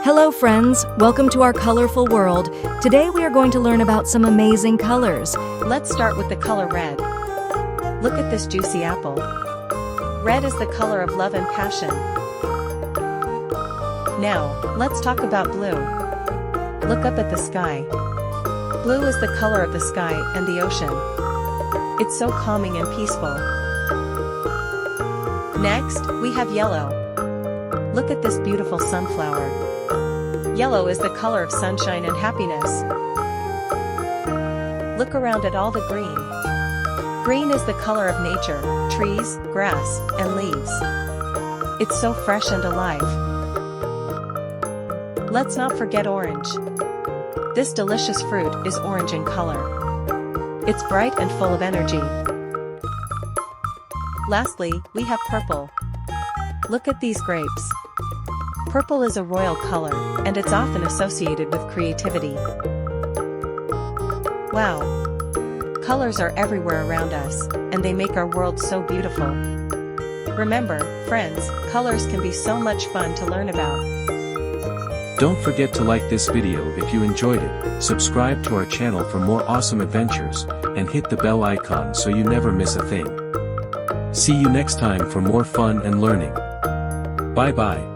Hello friends, welcome to our colorful world. Today we are going to learn about some amazing colors. Let's start with the color red. Look at this juicy apple. Red is the color of love and passion. Now, let's talk about blue. Look up at the sky. Blue is the color of the sky and the ocean. It's so calming and peaceful. Next, we have yellow. Look at this beautiful sunflower. Yellow is the color of sunshine and happiness. Look around at all the green. Green is the color of nature, trees, grass, and leaves. It's so fresh and alive. Let's not forget orange. This delicious fruit is orange in color. It's bright and full of energy. Lastly, we have purple. Look at these grapes. Purple is a royal color, and it's often associated with creativity. Wow! Colors are everywhere around us, and they make our world so beautiful. Remember, friends, colors can be so much fun to learn about. Don't forget to like this video if you enjoyed it, subscribe to our channel for more awesome adventures, and hit the bell icon so you never miss a thing. See you next time for more fun and learning. Bye bye.